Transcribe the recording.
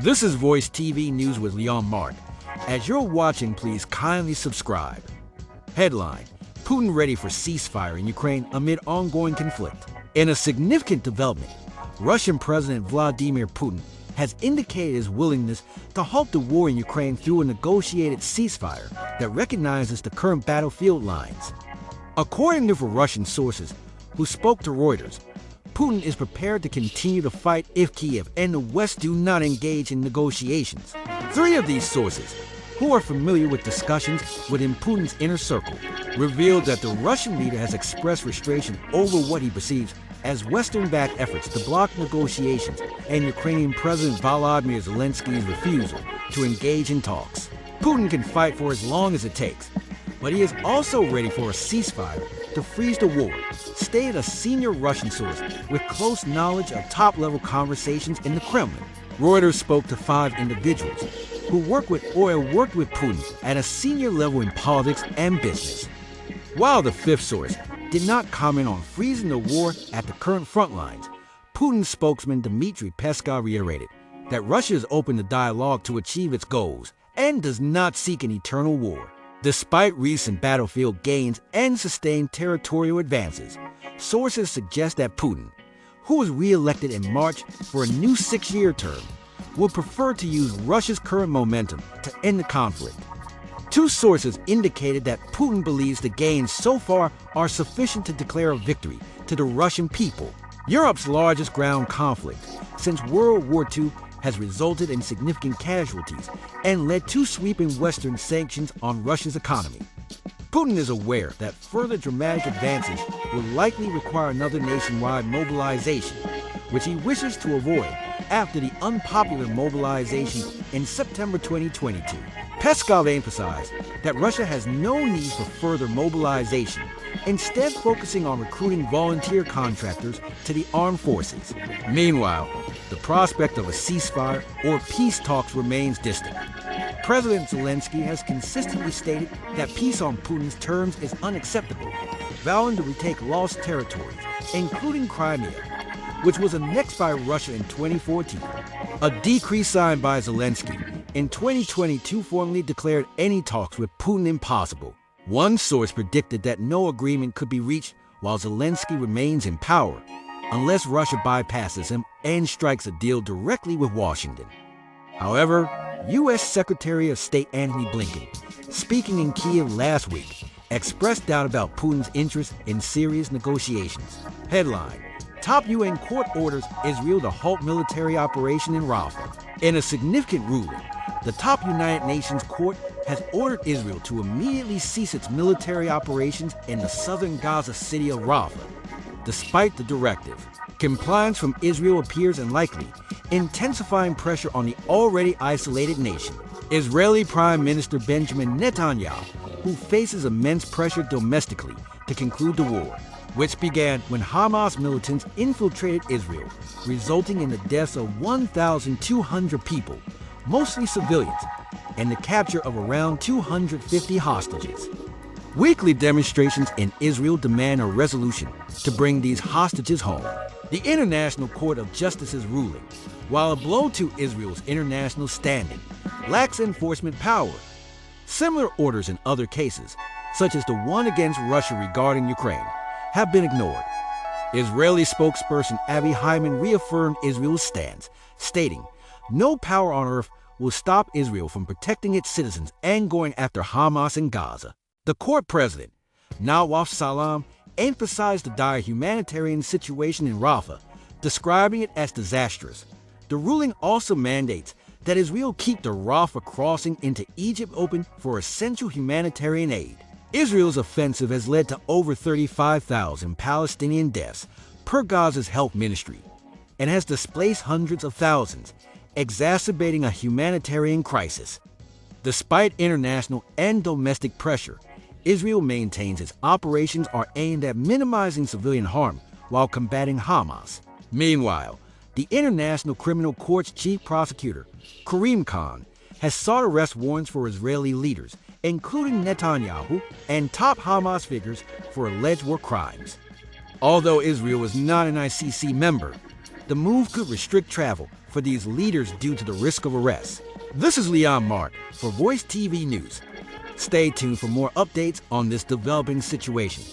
This is Voice TV News with Leon Mark. As you're watching, please kindly subscribe. Headline: Putin ready for ceasefire in Ukraine amid ongoing conflict. In a significant development, Russian President Vladimir Putin has indicated his willingness to halt the war in Ukraine through a negotiated ceasefire that recognizes the current battlefield lines. According to Russian sources who spoke to Reuters, Putin is prepared to continue the fight if Kyiv and the West do not engage in negotiations. Three of these sources, who are familiar with discussions within Putin's inner circle, revealed that the Russian leader has expressed frustration over what he perceives as Western-backed efforts to block negotiations and Ukrainian President Volodymyr Zelensky's refusal to engage in talks. Putin can fight for as long as it takes, but he is also ready for a ceasefire to freeze the war, stated a senior Russian source with close knowledge of top-level conversations in the Kremlin. Reuters spoke to 5 individuals who worked with Putin at a senior level in politics and business. While the 5th source did not comment on freezing the war at the current front lines, Putin's spokesman Dmitry Peskov reiterated that Russia is open to dialogue to achieve its goals and does not seek an eternal war. Despite recent battlefield gains and sustained territorial advances, sources suggest that Putin, who was re-elected in March for a new 6-year term, would prefer to use Russia's current momentum to end the conflict. 2 sources indicated that Putin believes the gains so far are sufficient to declare a victory to the Russian people. Europe's largest ground conflict since World War II has resulted in significant casualties and led to sweeping Western sanctions on Russia's economy. Putin is aware that further dramatic advances will likely require another nationwide mobilization, which he wishes to avoid after the unpopular mobilization in September 2022. Peskov emphasized that Russia has no need for further mobilization, instead focusing on recruiting volunteer contractors to the armed forces. Meanwhile, the prospect of a ceasefire or peace talks remains distant. President Zelensky has consistently stated that peace on Putin's terms is unacceptable, vowing to retake lost territories, including Crimea, which was annexed by Russia in 2014. A decree signed by Zelensky in 2022 formally declared any talks with Putin impossible. One source predicted that no agreement could be reached while Zelensky remains in power, unless Russia bypasses him and strikes a deal directly with Washington. However, U.S. Secretary of State Antony Blinken, speaking in Kyiv last week, expressed doubt about Putin's interest in serious negotiations. Headline: Top UN court orders Israel to halt military operation in Rafah. In a significant ruling, the top United Nations court has ordered Israel to immediately cease its military operations in the southern Gaza city of Rafah. Despite the directive, compliance from Israel appears unlikely, intensifying pressure on the already isolated nation. Israeli Prime Minister Benjamin Netanyahu, who faces immense pressure domestically to conclude the war, which began when Hamas militants infiltrated Israel, resulting in the deaths of 1,200 people, mostly civilians, and the capture of around 250 hostages. Weekly demonstrations in Israel demand a resolution to bring these hostages home. The International Court of Justice's ruling, while a blow to Israel's international standing, lacks enforcement power. Similar orders in other cases, such as the one against Russia regarding Ukraine, have been ignored. Israeli spokesperson Avi Hyman reaffirmed Israel's stance, stating, "No power on earth will stop Israel from protecting its citizens and going after Hamas in Gaza." The court president, Nawaf Salam, emphasized the dire humanitarian situation in Rafah, describing it as disastrous. The ruling also mandates that Israel keep the Rafah crossing into Egypt open for essential humanitarian aid. Israel's offensive has led to over 35,000 Palestinian deaths per Gaza's health ministry and has displaced hundreds of thousands, exacerbating a humanitarian crisis. Despite international and domestic pressure, Israel maintains its operations are aimed at minimizing civilian harm while combating Hamas. Meanwhile, the International Criminal Court's chief prosecutor, Karim Khan, has sought arrest warrants for Israeli leaders, including Netanyahu and top Hamas figures, for alleged war crimes. Although Israel is not an ICC member, the move could restrict travel for these leaders due to the risk of arrest. This is Leon Mark for Voice TV News. Stay tuned for more updates on this developing situation.